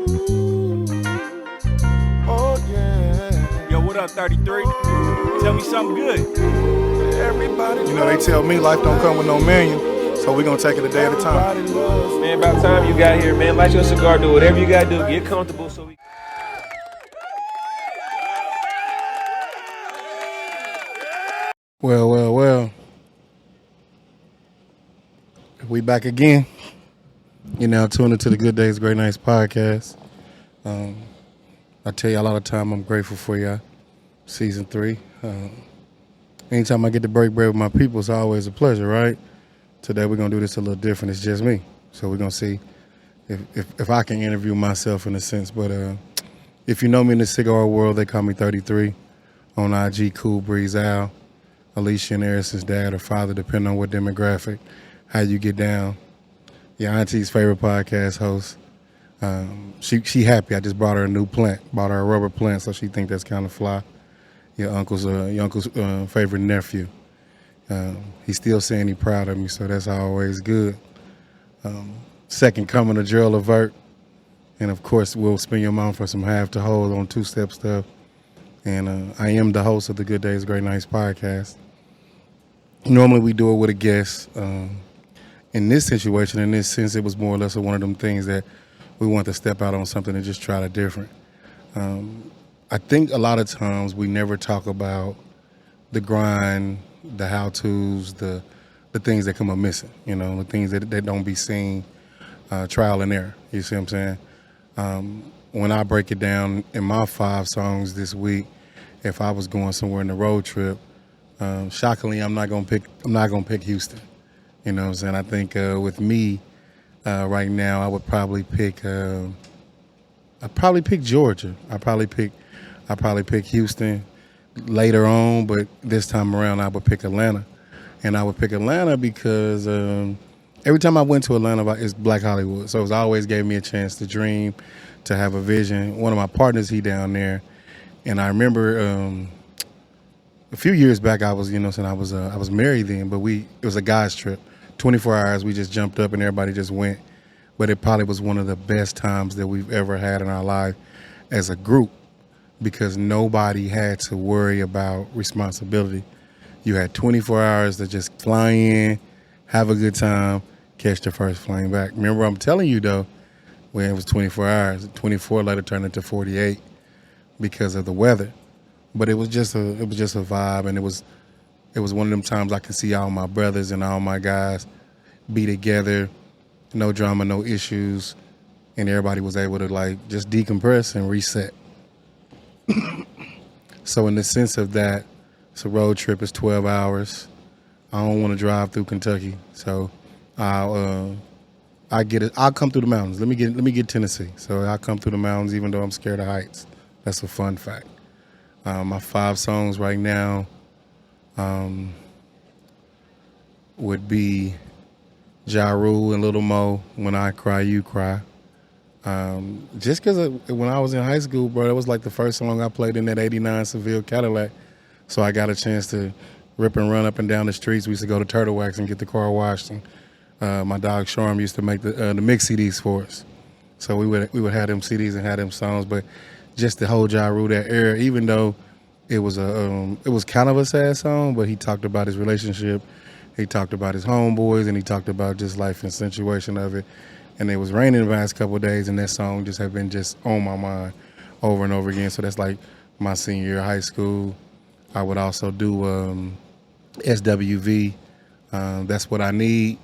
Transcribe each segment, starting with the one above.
Oh yeah. Yo, what up, 33? Tell me something good. Everybody. You know, they tell me life don't come with no menu, so we gonna take it a day at a time. Man, about time you got here, man. Light your cigar, do whatever you gotta do. Get comfortable so we... Well. We back again. You're now tuned into the GoodDays GreatNights Podcast. I tell you a lot of time I'm grateful for y'all. Season 3. Anytime I get to break bread with my people, it's always a pleasure, right? Today we're gonna do this a little different. It's just me. So we're gonna see if I can interview myself in a sense. But if you know me in the cigar world, they call me 33. On IG, CoolBreezeAl. Alicia and Harrison's dad or father, depending on what demographic, how you get down. Your auntie's favorite podcast host. She happy. I just brought her a new plant. Bought her a rubber plant, so she think that's kind of fly. Your uncle's favorite nephew. He's still saying he's proud of me, so that's always good. Second coming of Gerald Levert. And of course, we'll spin your mom for some half to hold on two-step stuff. And I am the host of the GoodDays GreatNights Podcast. Normally we do it with a guest. In this situation, in this sense, it was more or less one of them things that we want to step out on something and just try to different. I think a lot of times we never talk about the grind, the how-tos, the things that come up missing, you know, the things that don't be seen, trial and error. You see what I'm saying? When I break it down in my 5 songs this week, if I was going somewhere in the road trip, shockingly, I'm not gonna pick Houston. You know what I'm saying? I think with me right now, I would probably pick Georgia. I probably pick Houston later on, but this time around I would pick Atlanta. And I would pick Atlanta because every time I went to Atlanta, it's Black Hollywood. So it always gave me a chance to dream, to have a vision. One of my partners, he down there. And I remember a few years back, I was married then, but it was a guy's trip. 24 hours, we just jumped up and everybody just went. But it probably was one of the best times that we've ever had in our life as a group because nobody had to worry about responsibility. You had 24 hours to just fly in, have a good time, catch the first plane back. Remember, I'm telling you though, when it was 24 hours, 24 later turned into 48 because of the weather. But it was just a vibe, and it was one of them times I could see all my brothers and all my guys be together, no drama, no issues, and everybody was able to like just decompress and reset. So in the sense of that, it's a road trip. It's 12 hours. I don't want to drive through Kentucky, so I'll get it. I'll come through the mountains. Let me get Tennessee. So I'll come through the mountains, even though I'm scared of heights. That's a fun fact. My 5 songs right now would be Ja Rule and Little Mo, When I Cry, You Cry. Just because when I was in high school, bro, that was like the first song I played in that 89 Seville Cadillac. So I got a chance to rip and run up and down the streets. We used to go to Turtle Wax and get the car washed. And my dog Shorm used to make the mix CDs for us. So we would have them CDs and have them songs. But just to hold Ja Rule that era, even though it was kind of a sad song, but he talked about his relationship, he talked about his homeboys, and he talked about just life and situation of it. And it was raining the last couple of days, and that song just had been just on my mind over and over again. So that's like my senior year of high school. I would also do SWV. That's What I Need.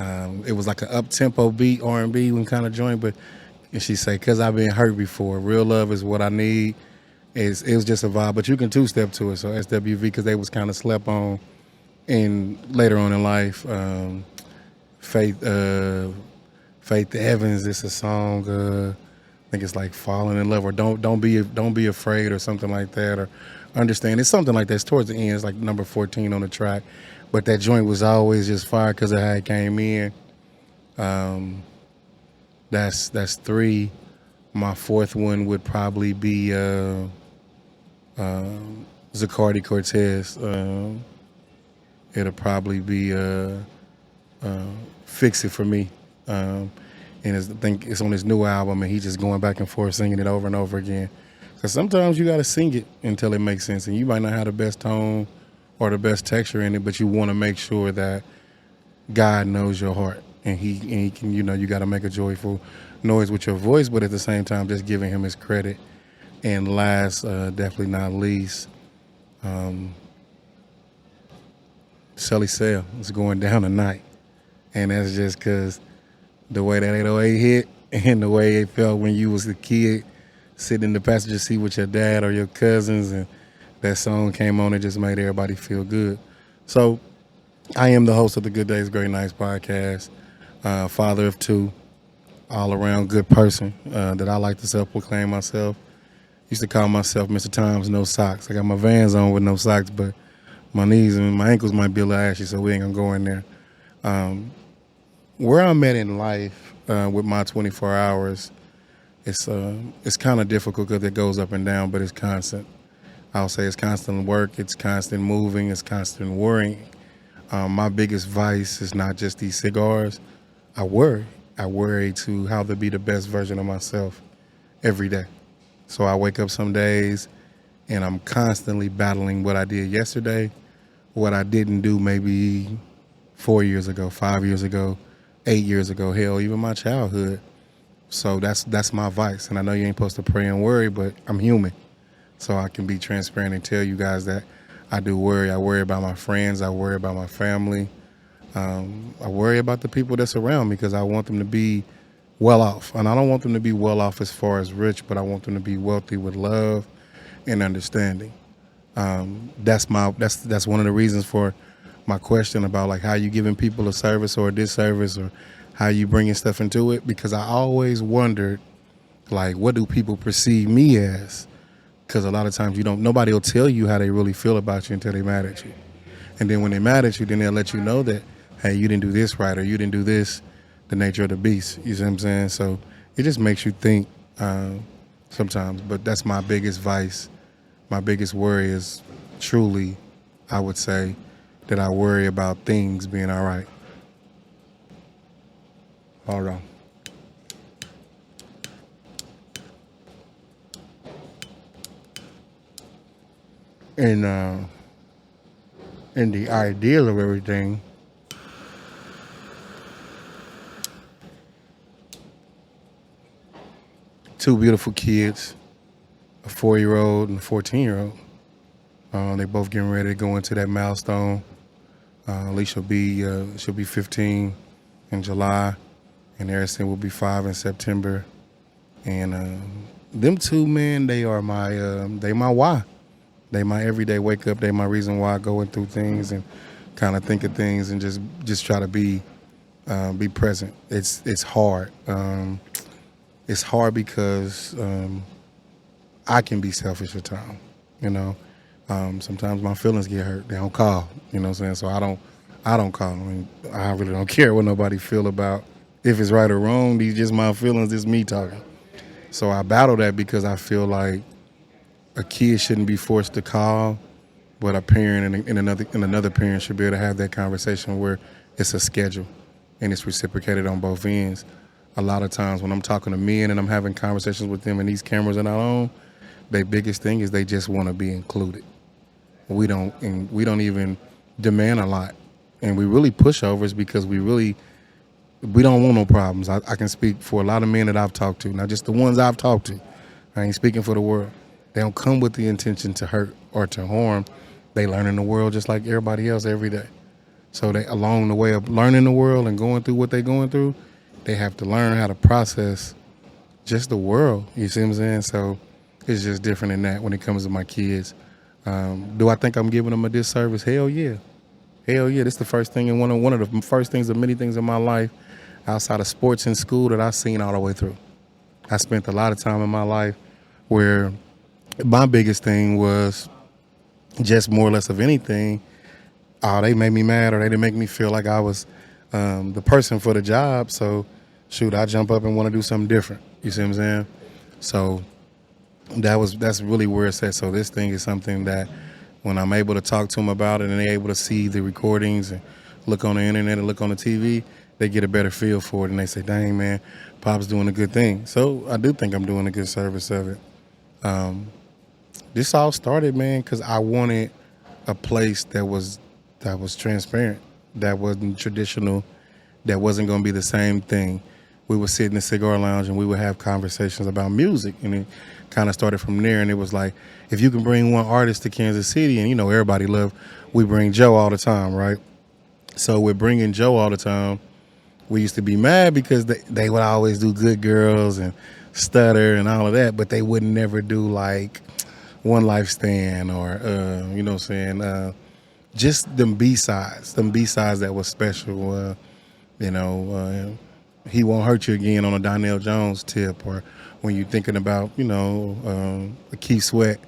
It was like an up-tempo beat, R&B one kind of joint, but and she say, "Cause I've been hurt before. Real love is what I need." It was just a vibe, but you can two-step to it. So SWV, because they was kind of slept on, and later on in life, Faith Evans. It's a song. I think it's like "Falling in Love" or "Don't Be Afraid" or something like that, or "Understand." It's something like that. It's towards the end. It's like number 14 on the track, but that joint was always just fire because of how it came in. That's 3. My 4th one would probably be Zacardi Cortez. It'll probably be Fix It for me. and I think it's on his new album, and he's just going back and forth singing it over and over again. Because sometimes you got to sing it until it makes sense, and you might not have the best tone or the best texture in it, but you want to make sure that God knows your heart, and he can, you got to make a joyful noise with your voice, but at the same time, just giving him his credit. And last, definitely not least, Shelly Sale is going down tonight, and that's just because the way that 808 hit and the way it felt when you was a kid sitting in the passenger seat with your dad or your cousins, and that song came on, it just made everybody feel good. So I am the host of the Good Days Great Nights Podcast, father of two, all around good person that I like to self-proclaim myself. Used to call myself Mr. Times No Socks. I got my Vans on with no socks, but my knees and my ankles might be a little ashy, so we ain't gonna go in there. Where I'm at in life with my 24 hours, it's kind of difficult because it goes up and down, but it's constant. I'll say it's constant work, it's constant moving, it's constant worrying. My biggest vice is not just these cigars. I worry. I worry to how to be the best version of myself every day. So I wake up some days and I'm constantly battling what I did yesterday, what I didn't do maybe 4 years ago, 5 years ago, 8 years ago, hell, even my childhood. So that's my vice. And I know you ain't supposed to pray and worry, but I'm human. So I can be transparent and tell you guys that I do worry. I worry about my friends. I worry about my family. I worry about the people that's around me because I want them to be well off. And I don't want them to be well off as far as rich, but I want them to be wealthy with love and understanding. That's one of the reasons for my question about like how you giving people a service or a disservice or how you bringing stuff into it, because I always wondered, like, what do people perceive me as? Because a lot of times nobody will tell you how they really feel about you until they mad at you. And then when they mad at you, then they'll let you know that, hey, you didn't do this right or you didn't do this, the nature of the beast. You see what I'm saying? So it just makes you think sometimes. But that's my biggest vice. My biggest worry is truly, I would say, that I worry about things being all right. Hold on. And in the ideal of everything, two beautiful kids, a 4-year-old and a 14-year-old. They both getting ready to go into that milestone. Alicia she'll be 15 in July, and Harrison will be 5 in September. And them two men, they are my why. They my everyday wake up. They my reason why I go through things and kind of think of things and just try to be present. It's hard. It's hard because I can be selfish at times. Sometimes my feelings get hurt. They don't call. You know what I'm saying? So I don't call. I mean, I really don't care what nobody feel about if it's right or wrong. These just my feelings. It's me talking. So I battle that because I feel like a kid shouldn't be forced to call, but a parent and another parent should be able to have that conversation where it's a schedule and it's reciprocated on both ends. A lot of times when I'm talking to men and I'm having conversations with them and these cameras are not on, their biggest thing is they just want to be included. We don't even demand a lot, and we really pushovers because we don't want no problems. I can speak for a lot of men that I've talked to, not just the ones I've talked to. I ain't speaking for the world. They don't come with the intention to hurt or to harm. They learn in the world just like everybody else every day. So they, along the way of learning the world and going through what they're going through, they have to learn how to process just the world. You see what I'm saying? So it's just different in that when it comes to my kids. Do I think I'm giving them a disservice? Hell yeah. Hell yeah. This is the first thing and one of the first things of many things in my life outside of sports and school that I've seen all the way through. I spent a lot of time in my life where my biggest thing was just more or less of anything. They made me mad or they didn't make me feel like I was the person for the job. So, shoot, I jump up and want to do something different. You see what I'm saying? So that's really where it's at. So this thing is something that when I'm able to talk to them about it and they're able to see the recordings and look on the internet and look on the TV, they get a better feel for it and they say, dang, man, Pop's doing a good thing. So I do think I'm doing a good service of it. This all started, man, because I wanted a place that was transparent, that wasn't traditional, that wasn't going to be the same thing. We would sit in the cigar lounge and we would have conversations about music, and it kind of started from there. And it was like, if you can bring one artist to Kansas City, and you know everybody love, we bring Joe all the time, right? So we're bringing Joe all the time. We used to be mad because they would always do Good Girls and Stutter and all of that, but they would never do like One Life Stand or, you know what I'm saying, just them B-sides that was special. He Won't Hurt You Again on a Donnell Jones tip, or when you're thinking about, a Keith Sweat,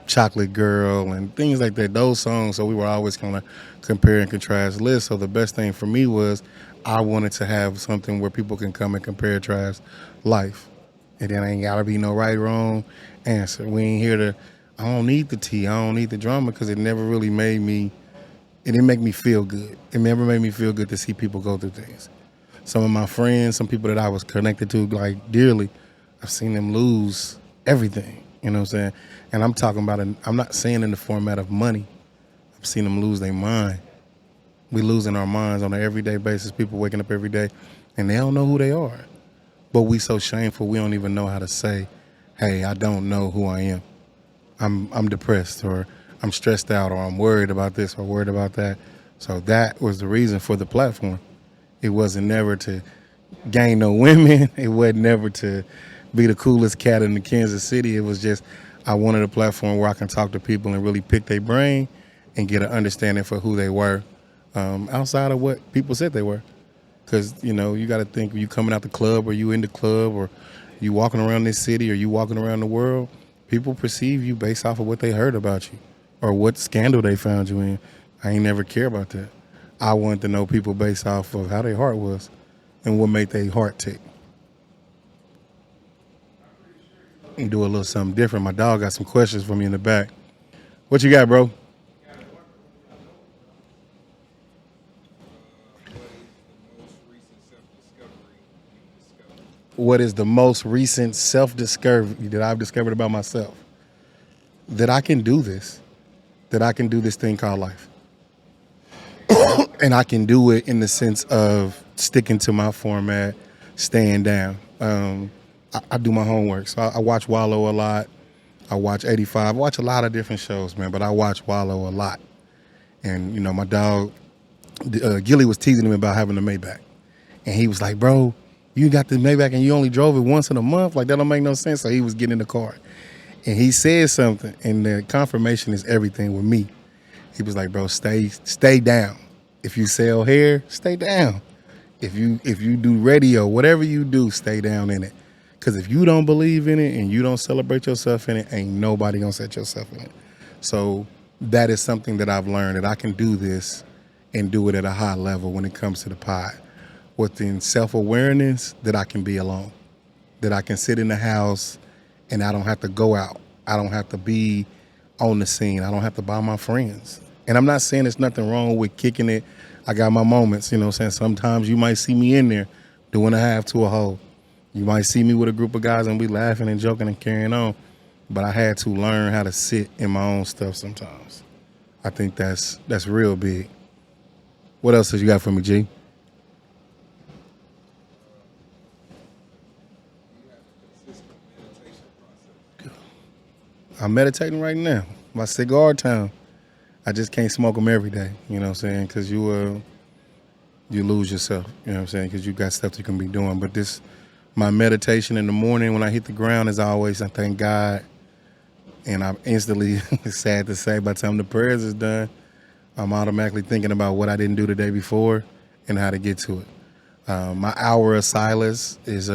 Chocolate Girl and things like that, those songs. So we were always kind of compare and contrast lists. So the best thing for me was I wanted to have something where people can come and compare and contrast life. And then ain't got to be no right, wrong answer. We ain't here to, I don't need the tea, I don't need the drama, because it never really it didn't make me feel good. It never made me feel good to see people go through things. Some of my friends, some people that I was connected to like dearly, I've seen them lose everything, you know what I'm saying? And I'm talking about, I'm not saying in the format of money. I've seen them lose their mind. We losing our minds on an everyday basis, people waking up every day and they don't know who they are. But we so shameful, we don't even know how to say, hey, I don't know who I am. I'm depressed, or I'm stressed out, or I'm worried about this or worried about that. So that was the reason for the platform. It wasn't never to gain no women. It wasn't never to be the coolest cat in the Kansas City. It was just, I wanted a platform where I can talk to people and really pick their brain and get an understanding for who they were, outside of what people said they were. Because, you got to think, you coming out the club, or you in the club, or you walking around this city, or you walking around the world, people perceive you based off of what they heard about you or what scandal they found you in. I ain't never care about that. I wanted to know people based off of how their heart was and what made their heart tick. And do a little something different. My dog got some questions for me in the back. What you got, bro? What is the most recent self-discovery that I've discovered about myself? That I can do this. That I can do this thing called life. And I can do it in the sense of sticking to my format, staying down. I do my homework. So I watch Wallow a lot. I watch 85. I watch a lot of different shows, man, but I watch Wallow a lot. And, my dog, Gilly was teasing him about having a Maybach. And he was like, bro, you got the Maybach and you only drove it once in a month? Like, that don't make no sense. So he was getting in the car. And he said something, and the confirmation is everything with me. He was like, bro, stay down. If you sell hair, stay down. If you do radio, whatever you do, stay down in it. Because if you don't believe in it and you don't celebrate yourself in it, ain't nobody gonna set yourself in it. So that is something that I've learned, that I can do this and do it at a high level when it comes to the pod. Within self-awareness, that I can be alone. That I can sit in the house and I don't have to go out. I don't have to be on the scene. I don't have to buy my friends. And I'm not saying there's nothing wrong with kicking it. I got my moments, you know what I'm saying? Sometimes you might see me in there doing a half to a whole. You might see me with a group of guys and we laughing and joking and carrying on. But I had to learn how to sit in my own stuff sometimes. I think that's real big. What else has you got for me, G? I'm meditating right now. My cigar time. I just can't smoke them every day, you know what I'm saying? Because you lose yourself, you know what I'm saying? Because you got stuff you can be doing. But my meditation in the morning when I hit the ground is always, I thank God. And I'm instantly, sad to say, by the time the prayers is done, I'm automatically thinking about what I didn't do the day before and how to get to it. My hour of silence is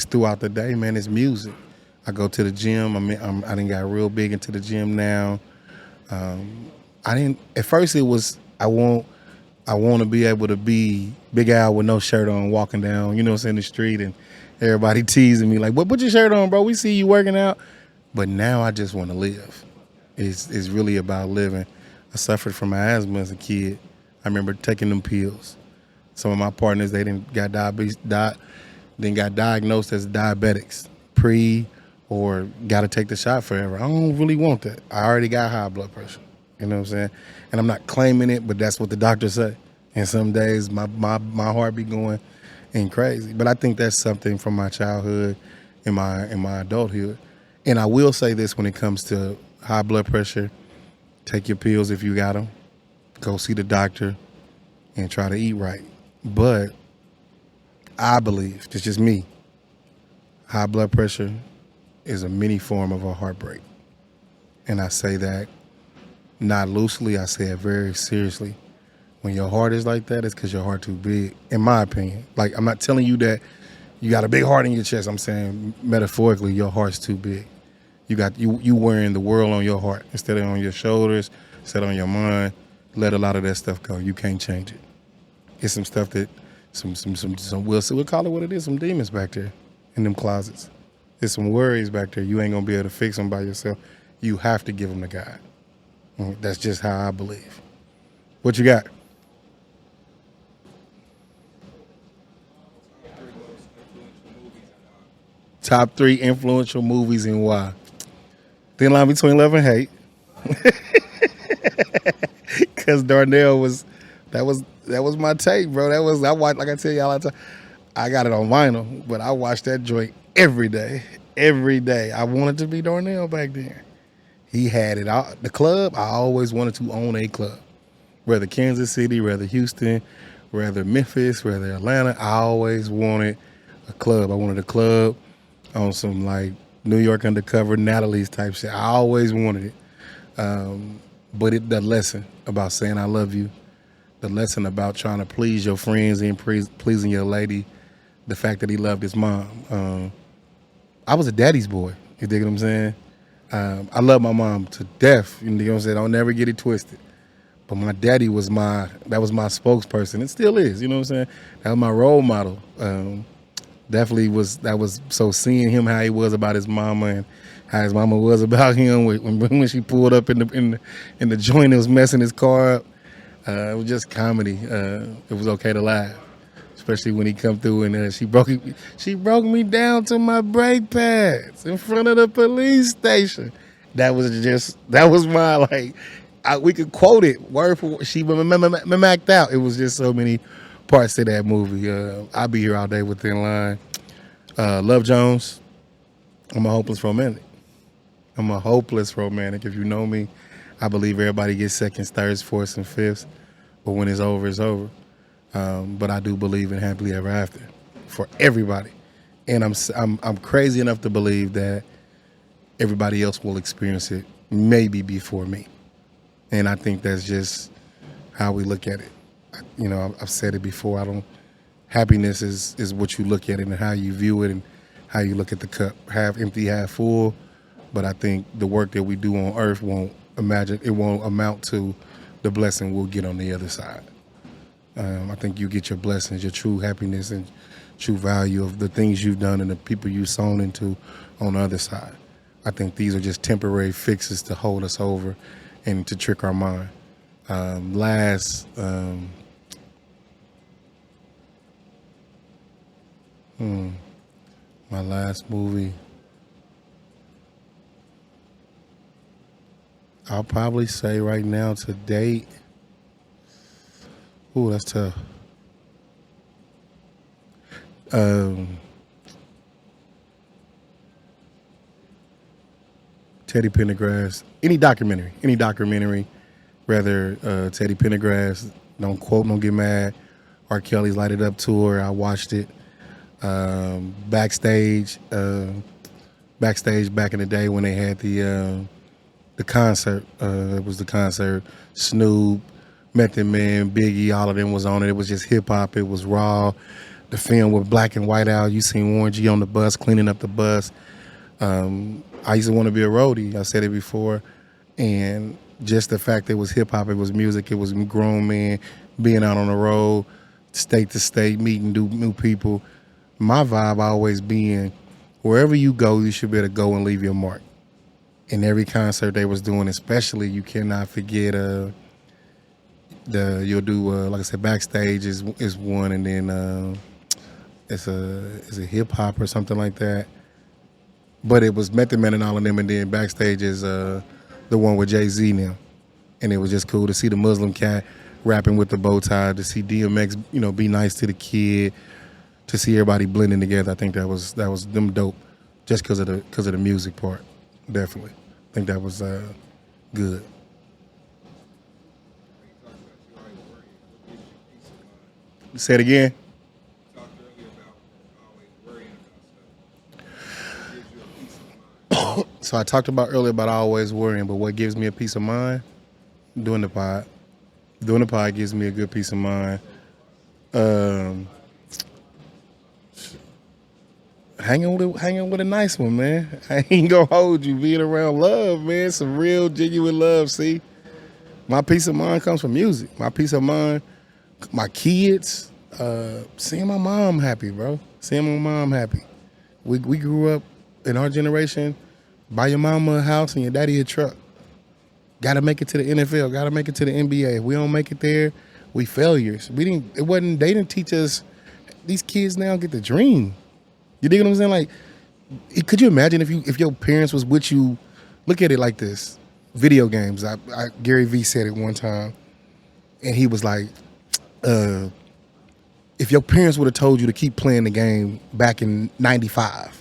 throughout the day, man. It's music. I go to the gym. I done got real big into the gym now. At first it was, I want to be able to be Big Al with no shirt on walking down, you know what I'm saying, the street, and everybody teasing me like, "What? Put your shirt on, bro. We see you working out." But now I just want to live. It's really about living. I suffered from asthma as a kid. I remember taking them pills Some of my partners, they didn't got diabetes, then got diagnosed as diabetics, or got to take the shot forever. I don't really want that. I already got high blood pressure. You know what I'm saying? And I'm not claiming it, but that's what the doctors say. And some days my heart be going and crazy. But I think that's something from my childhood and my adulthood. And I will say this when it comes to high blood pressure: take your pills if you got them. Go see the doctor and try to eat right. But I believe, it's just me, high blood pressure is a mini form of a heartbreak. And I say that not loosely, I say it very seriously. When your heart is like that, it's because your heart too big, in my opinion. Like, I'm not telling you that you got a big heart in your chest. I'm saying metaphorically, your heart's too big. You wearing the world on your heart instead of on your shoulders, instead of on your mind. Let a lot of that stuff go. You can't change it. It's some stuff that we'll call it what it is, some demons back there in them closets. There's some worries back there. You ain't gonna be able to fix them by yourself. You have to give them to God. That's just how I believe. What you got? Top 3 influential movies and why? Thin line between love and hate. Because Darnell that was my take, bro. I watched, like I tell y'all all the time. I got it on vinyl, but I watched that joint every day. Every day. I wanted to be Darnell back then. He had it all. The club, I always wanted to own a club. Whether Kansas City, whether Houston, whether Memphis, whether Atlanta, I always wanted a club. I wanted a club on some like New York Undercover, Natalie's type shit. I always wanted it. But the lesson about saying I love you, the lesson about trying to please your friends and pleasing your lady, the fact that he loved his mom. I was a daddy's boy. You dig what I'm saying? I love my mom to death. You know what I'm saying? Don't never get it twisted. But my daddy was my spokesperson. It still is. You know what I'm saying? That was my role model. That was so seeing him how he was about his mama and how his mama was about him when she pulled up in the joint and was messing his car up. It was just comedy. It was okay to laugh, especially when he come through and she broke me down to my brake pads in front of the police station. That was my like. We could quote it word for word. She macked out. It was just so many parts to that movie. I'll be here all day with Thin Line. Love Jones. I'm a hopeless romantic. If you know me, I believe everybody gets seconds, thirds, fourths, and fifths. But when it's over, it's over. But I do believe in happily ever after for everybody. And I'm crazy enough to believe that everybody else will experience it maybe before me. And I think that's just how we look at it. You know, I've said it before. Happiness is what you look at it and how you view it and how you look at the cup, half empty, half full. But I think the work that we do on earth won't amount to the blessing we'll get on the other side. I think you get your blessings, your true happiness and true value of the things you've done and the people you've sown into on the other side. I think these are just temporary fixes to hold us over and to trick our mind. My last movie, I'll probably say right now to date, ooh, that's tough. Teddy Pendergrass, any documentary, rather Teddy Pendergrass, don't get mad, R. Kelly's Light It Up tour, I watched it. Backstage back in the day when they had the concert, it was the concert, Snoop, Method Man, Biggie, all of them was on it. It was just hip hop, it was raw. The film with Black and White out, you seen Warren G on the bus, cleaning up the bus. I used to want to be a roadie. I said it before. And just the fact that it was hip hop, it was music, it was grown men being out on the road, state to state, meeting new people. My vibe always being, wherever you go, you should be able to go and leave your mark. In every concert they was doing, especially, you cannot forget You'll do like I said, backstage is one, and then it's a hip hop or something like that. But it was Method Man and all of them, and then backstage is the one with Jay-Z now, and it was just cool to see the Muslim cat rapping with the bow tie, to see DMX, be nice to the kid, to see everybody blending together. I think that was them dope, just because of the music part. Definitely, I think that was good. Say it again. So I talked about earlier about always worrying, but what gives me a peace of mind? Doing the pod. Doing the pod gives me a good peace of mind. Hanging with a nice one, man. I ain't gonna hold you. Being around love, man. Some real genuine love. See, my peace of mind comes from music. My peace of mind, my kids, seeing my mom happy, bro. Seeing my mom happy. We grew up in our generation. Buy your mama a house and your daddy a truck. Got to make it to the NFL. Got to make it to the NBA. If we don't make it there, we failures. They didn't teach us. These kids now get the dream. You dig what I'm saying? Like, could you imagine if your parents was with you? Look at it like this: video games. Gary Vee said it one time, and he was like, if your parents would have told you to keep playing the game back in '95.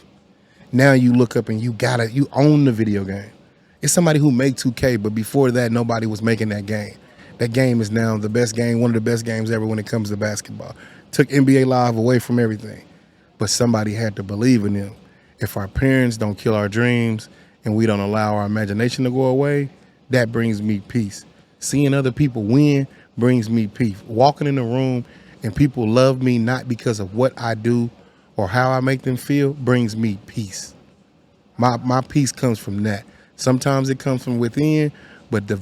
Now you look up and you own the video game. It's somebody who made 2K, but before that, nobody was making that game. That game is now the best game, one of the best games ever when it comes to basketball. Took NBA Live away from everything, but somebody had to believe in them. If our parents don't kill our dreams and we don't allow our imagination to go away, that brings me peace. Seeing other people win brings me peace. Walking in the room and people love me not because of what I do or how I make them feel brings me peace. My peace comes from that. Sometimes it comes from within, but my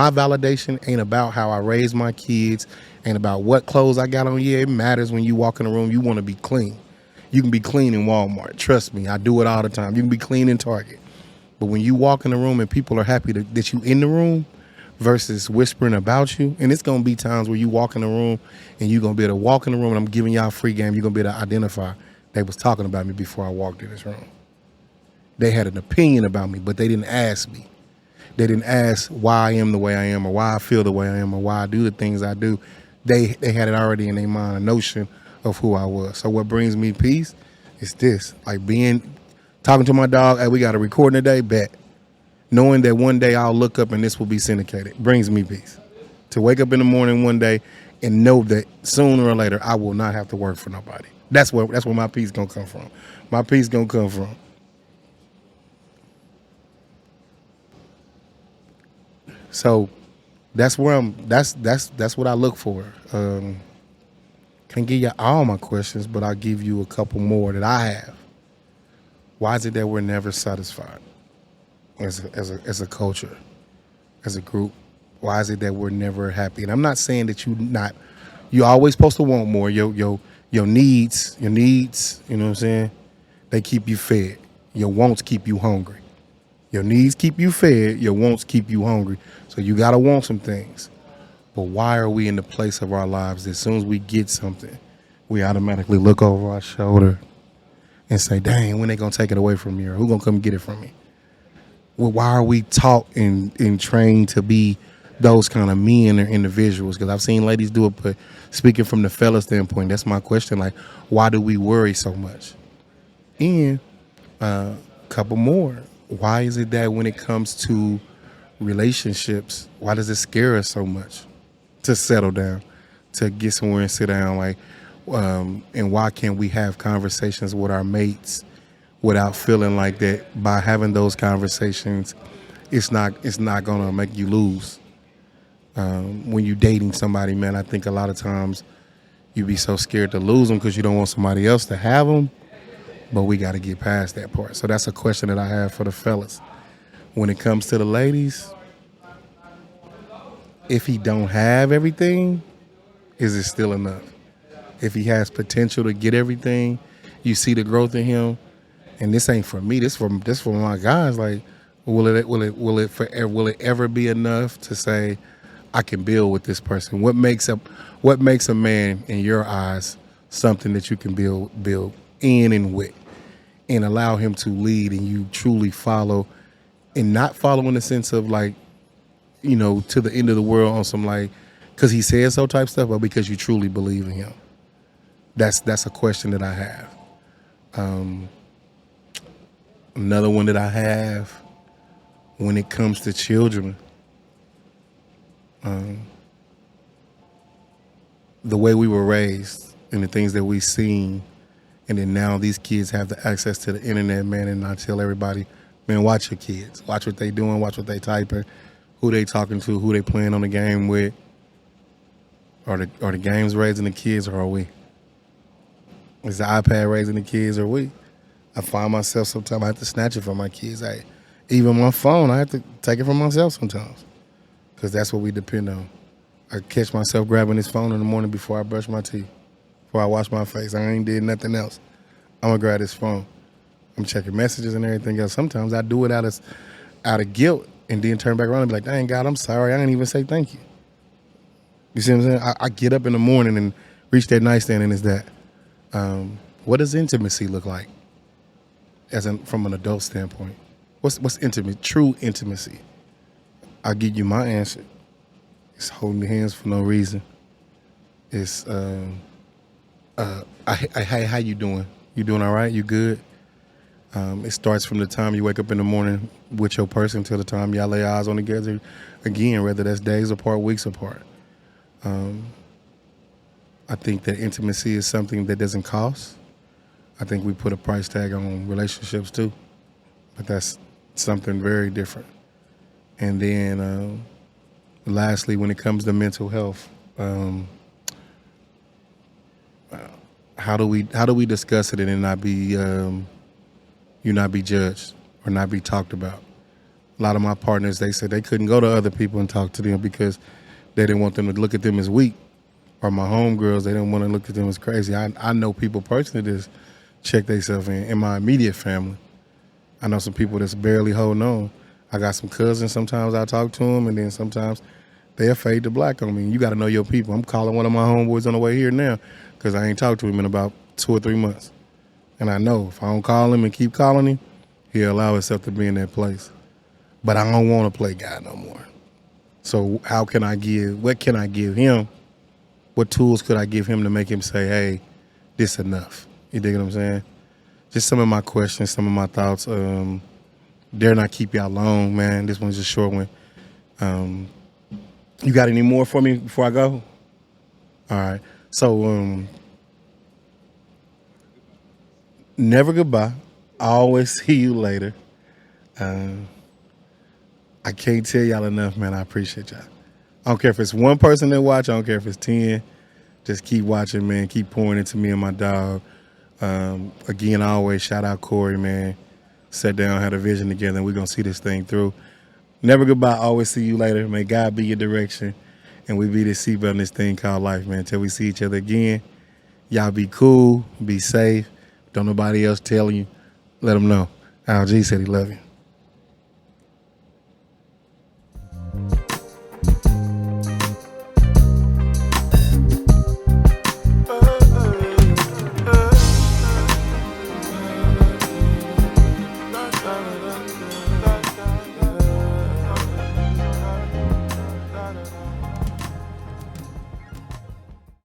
validation ain't about how I raise my kids, ain't about what clothes I got on. Yeah, it matters when you walk in the room, you want to be clean. You can be clean in Walmart. Trust me, I do it all the time. You can be clean in Target. But when you walk in the room and people are happy that you in the room versus whispering about you, and it's going to be times where you walk in the room and you're going to be able to walk in the room and I'm giving y'all a free game, you're going to be able to identify they was talking about me before I walked in this room. They had an opinion about me, but they didn't ask me. They didn't ask why I am the way I am or why I feel the way I am or why I do the things I do. They had it already in their mind, a notion of who I was. So what brings me peace is this, like talking to my dog, hey, we got a recording today, bet. Knowing that one day I'll look up and this will be syndicated brings me peace. To wake up in the morning one day and know that sooner or later I will not have to work for nobody. That's where my peace gonna come from. My peace gonna come from. So that's where that's what I look for. Can't give you all my questions, but I'll give you a couple more that I have. Why is it that we're never satisfied as a culture, as a group? Why is it that we're never happy? And I'm not saying that you're always supposed to want more. Your needs, you know what I'm saying? They keep you fed. Your wants keep you hungry. Your needs keep you fed, your wants keep you hungry. So you gotta want some things. But why are we in the place of our lives that as soon as we get something, we automatically look over our shoulder and say, dang, when they gonna take it away from me, or who gonna come get it from me? Well, why are we taught and trained to be those kind of men or individuals? Because I've seen ladies do it, but speaking from the fella standpoint, that's my question. Like, why do we worry so much? And a couple more. Why is it that when it comes to relationships, why does it scare us so much to settle down, to get somewhere and sit down? Like, and why can't we have conversations with our mates without feeling like that by having those conversations, it's not gonna make you lose? When you're dating somebody, man, I think a lot of times you be so scared to lose them because you don't want somebody else to have them. But we got to get past that part. So that's a question that I have for the fellas. When it comes to the ladies, if he don't have everything, is it still enough? If he has potential to get everything, you see the growth in him. And this ain't for me. This for my guys. Like, will it ever be enough to say, I can build with this person? What makes a man in your eyes something that you can build in and with, and allow him to lead, and you truly follow, and not follow in the sense of like, to the end of the world on some like, because he says so type stuff, but because you truly believe in him. That's a question that I have. Another one that I have when it comes to children, the way we were raised and the things that we've seen, and then now these kids have the access to the internet, man, and I tell everybody, man, watch your kids. Watch what they doing, watch what they typing, who they talking to, who they playing on the game with. Are the games raising the kids, or are we? Is the iPad raising the kids, or we? I find myself sometimes I have to snatch it from my kids. Even my phone, I have to take it from myself sometimes, because that's what we depend on. I catch myself grabbing this phone in the morning before I brush my teeth, before I wash my face. I ain't did nothing else. I'm gonna grab this phone. I'm checking messages and everything else. Sometimes I do it out of guilt, and then turn back around and be like, dang, God, I'm sorry. I didn't even say thank you. You see what I'm saying? I get up in the morning and reach that nightstand, and it's that. What does intimacy look like from an adult standpoint? What's intimate? True intimacy. I'll give you my answer. It's holding the hands for no reason. It's hey, how you doing? You doing all right? You good? It starts from the time you wake up in the morning with your person till the time y'all lay eyes on together again, whether that's days apart, weeks apart. I think that intimacy is something that doesn't cost. I think we put a price tag on relationships too, but that's something very different. And then lastly, when it comes to mental health, how do we discuss it and not be not be judged or not be talked about? A lot of my partners, they said they couldn't go to other people and talk to them because they didn't want them to look at them as weak. Or my homegirls, they didn't want to look at them as crazy. I know people personally that check themselves in my immediate family. I know some people that's barely holding on. I got some cousins, sometimes I talk to them, and then sometimes they'll fade to black on me. You got to know your people. I'm calling one of my homeboys on the way here now because I ain't talked to him in about 2 or 3 months. And I know if I don't call him and keep calling him, he'll allow himself to be in that place. But I don't want to play guy no more. So what can I give him? What tools could I give him to make him say, hey, this enough? You dig what I'm saying? Just some of my questions, some of my thoughts. Dare not keep y'all long, man. This one's a short one. You got any more for me before I go? All right. So, never goodbye. I always see you later. I can't tell y'all enough, man. I appreciate y'all. I don't care if it's one person that watch. I don't care if it's 10. Just keep watching, man. Keep pouring into me and my dog. Again, I always shout out Corey, man. Sat down, had a vision together, and we're going to see this thing through. Never goodbye. Always see you later. May God be your direction. And we be the seatbelt in this thing called life, man. Until we see each other again. Y'all be cool. Be safe. Don't nobody else tell you. Let them know. Al G said he love you.